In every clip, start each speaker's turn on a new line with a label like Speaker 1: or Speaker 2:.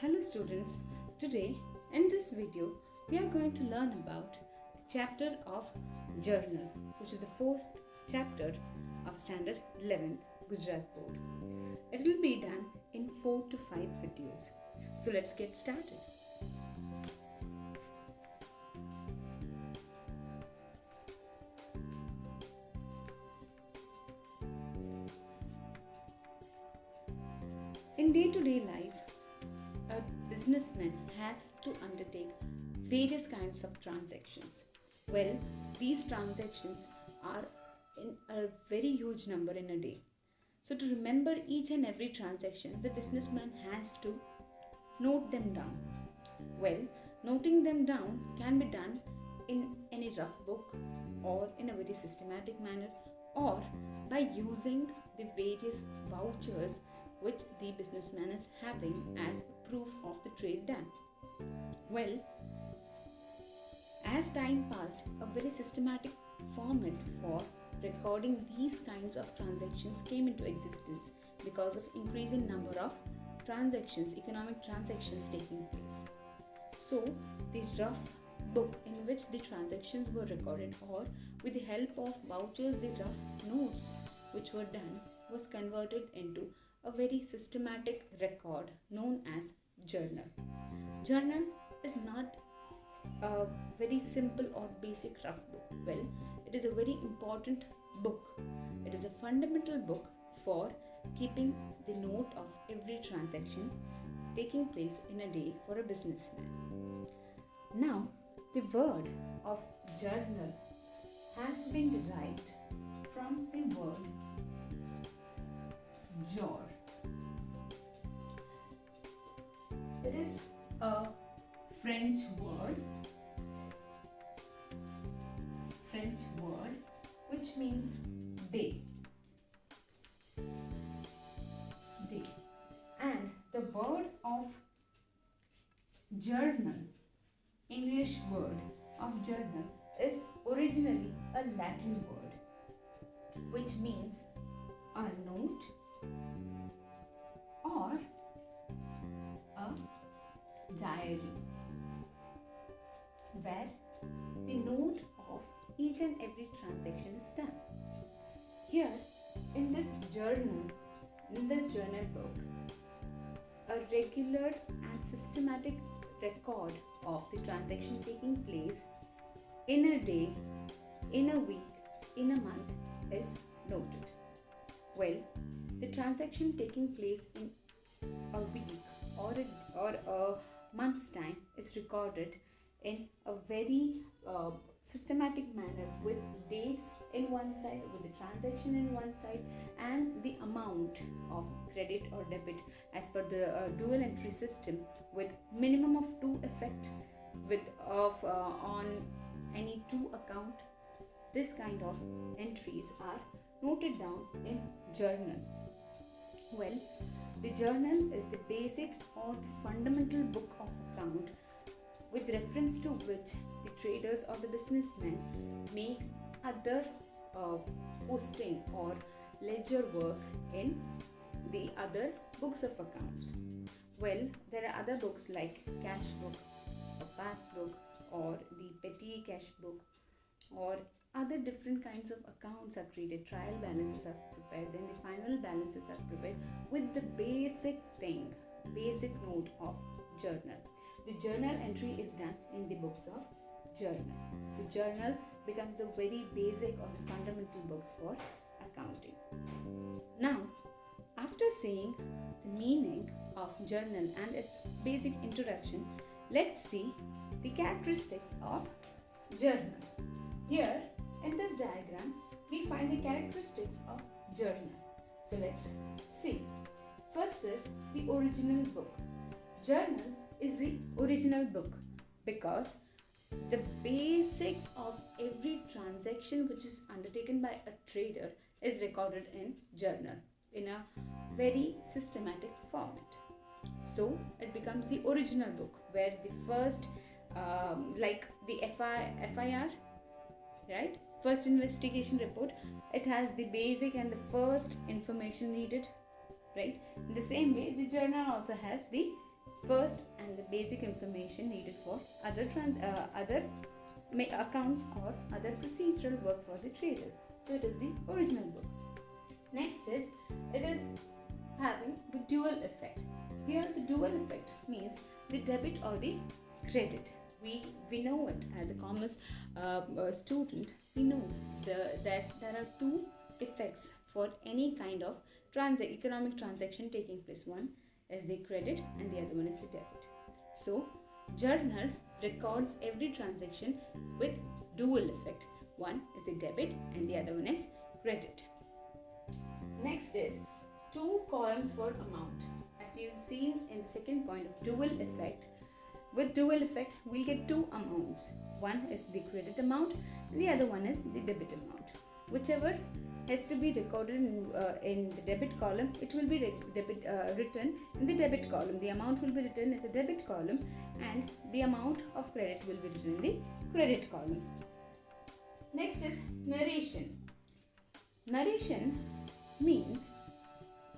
Speaker 1: Hello students, today in this video we are going to learn about the chapter of journal, which is the fourth chapter of standard 11th Gujarat board. It will be done in 4 to 5 videos. So let's get started. In day-to-day life, a businessman has to undertake various kinds of transactions. Well, these transactions are in a very huge number in a day. So to remember each and every transaction, the businessman has to note them down. Well, noting them down can be done in any rough book or in a very systematic manner or by using the various vouchers which the businessman is having as proof of the trade done. Well, as time passed, a very systematic format for recording these kinds of transactions came into existence because of increasing number of transactions, economic transactions taking place. So, the rough book in which the transactions were recorded, or with the help of vouchers, the rough notes which were done, was converted into a very systematic record known as journal. Journal is not a very simple or basic rough book. Well, it is a very important book. It is a fundamental book for keeping the note of every transaction taking place in a day for a businessman. Now, the word of journal has been derived from the word jour. It is a French word which means day. And the word of journal, English word of journal, is originally a Latin word which means a note or a diary, where the note of each and every transaction is done. Here in this journal book, a regular and systematic record of the transaction taking place in a day, in a week, in a month is noted. Well, the transaction taking place in a week or a month's time is recorded in a very systematic manner, with dates in one side, with the transaction in one side, and the amount of credit or debit as per the dual entry system, with minimum of 2 effect on any 2 account. This kind of entries are noted down in journal. Well, the journal is the basic or the fundamental book of account with reference to which the traders or the businessmen make other posting or ledger work in the other books of accounts. Well, there are other books like cash book, a pass book, or the petty cash book, or other different kinds of accounts are created. Trial balances are prepared, then the final balances are prepared with the basic note of journal. The journal entry is done in the books of journal. So journal becomes a very basic or the fundamental books for accounting. Now, after saying the meaning of journal and its basic introduction, let's see the characteristics of journal. Here in this diagram, we find the characteristics of journal. So let's see. First is the original book. Journal is the original book because the basics of every transaction which is undertaken by a trader is recorded in journal in a very systematic format. So it becomes the original book, where the first like the FIR, right, first investigation report, it has the basic and the first information needed, right? In the same way, the journal also has the first and the basic information needed for other accounts or other procedural work for the trader. So it is the original book. Next is, it is having the dual effect. Here the dual effect means the debit or the credit. We know it as a commerce student. We know that there are two effects for any kind of economic transaction taking place. One is the credit and the other one is the debit. So journal records every transaction with dual effect. One is the debit and the other one is credit. Next is two columns for amount. As we have seen in the second point of dual effect, with dual effect we'll get two amounts. One is the credit amount and the other one is the debit amount. Whichever has to be recorded in the debit column, it will be written in the debit column. The amount will be written in the debit column and the amount of credit will be written in the credit column. Next is narration. Narration means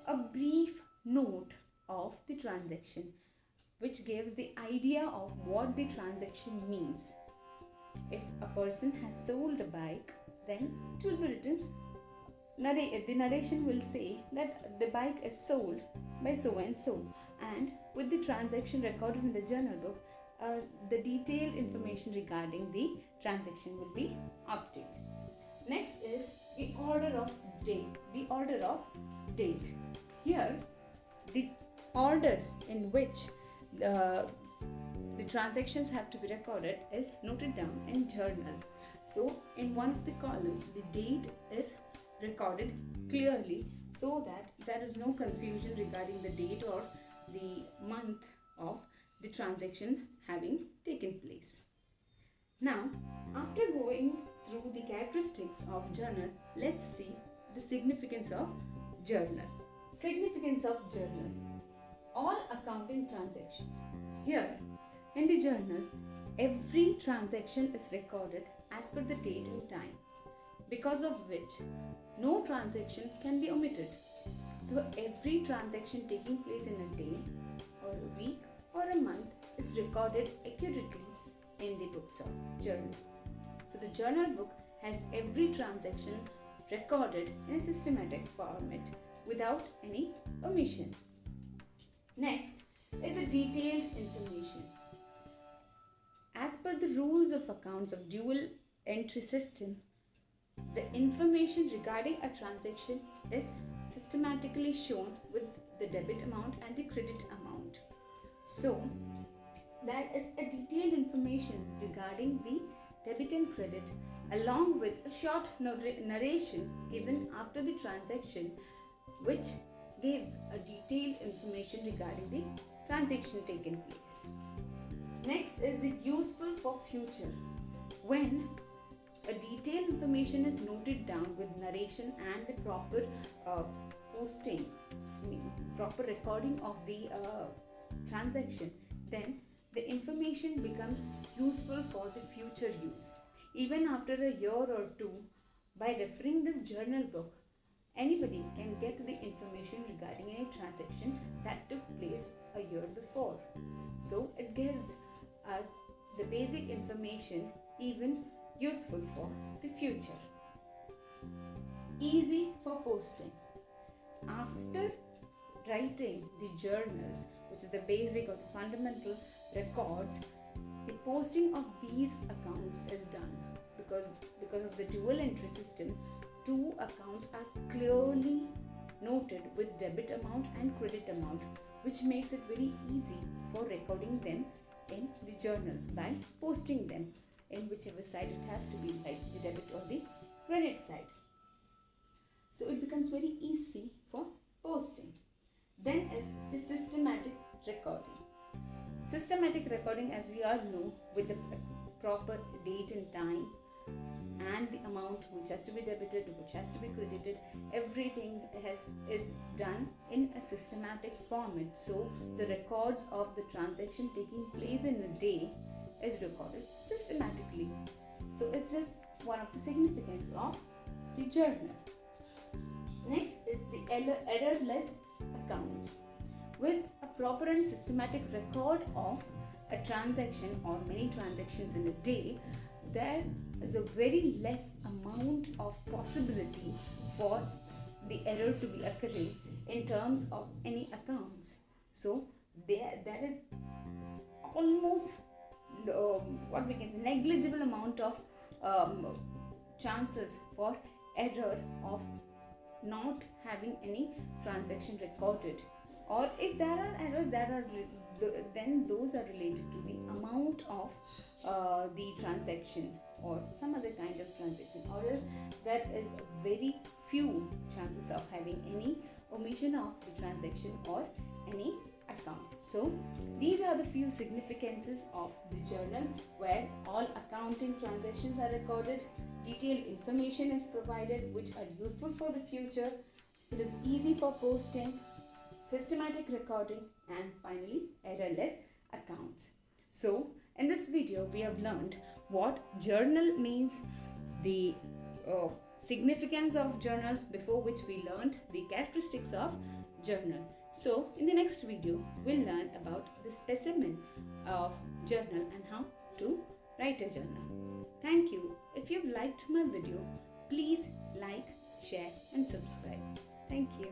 Speaker 1: a brief note of the transaction which gives the idea of what the transaction means. If a person has sold a bike, then it will be written, the narration will say that the bike is sold by so and so, and with the transaction recorded in the journal book, the detailed information regarding the transaction will be obtained. Next is the order of date. Here the order in which the transactions have to be recorded is noted down in journal. So in one of the columns the date is recorded clearly so that there is no confusion regarding the date or the month of the transaction having taken place. Now, after going through the characteristics of journal, let's see the significance of journal. Significance of journal. All accounting transactions. Here in the journal, every transaction is recorded as per the date and time, because of which no transaction can be omitted. So every transaction taking place in a day or a week or a month is recorded accurately in the books of journal. So the journal book has every transaction recorded in a systematic format without any omission. Next is a detailed information. As per the rules of accounts of dual entry system, the information regarding a transaction is systematically shown with the debit amount and the credit amount. So there is a detailed information regarding the debit and credit along with a short narration given after the transaction, which gives a detailed information regarding the transaction taken place. Next is the useful for future. When a detailed information is noted down with narration and the proper proper recording of the transaction, then the information becomes useful for the future use. Even after a year or two, by referring this journal book, anybody can get the information regarding any transaction that took place a year before. So it gives us the basic information, even useful for the future. Easy for posting. After writing the journals, which is the basic or the fundamental records, the posting of these accounts is done because of the dual entry system. Two accounts are clearly noted with debit amount and credit amount, which makes it very easy for recording them in the journals by posting them in whichever side it has to be, like the debit or the credit side. So it becomes very easy for posting. Then is the systematic recording. Systematic recording, as we all know, with the proper date and time and the amount which has to be debited, which has to be credited, everything is done in a systematic format. So the records of the transaction taking place in a day is recorded systematically. So it is one of the significance of the journal. Next is the errorless accounts. With a proper and systematic record of a transaction or many transactions in a day, there is a very less amount of possibility for the error to be occurring in terms of any accounts. So there is almost what we can say negligible amount of chances for error of not having any transaction recorded, or if there are errors that are then those are related to the amount of the transaction or some other kind of transaction, or else there is very few chances of having any omission of the transaction or any account. So these are the few significances of the journal, where all accounting transactions are recorded, detailed information is provided which are useful for the future, it is easy for posting, systematic recording, and finally errorless accounts. So in this video we have learned what journal means, the significance of journal, before which we learned the characteristics of journal. So in the next video we'll learn about the specimen of journal and how to write a journal. Thank you. If you've liked my video, please like, share and subscribe. Thank you.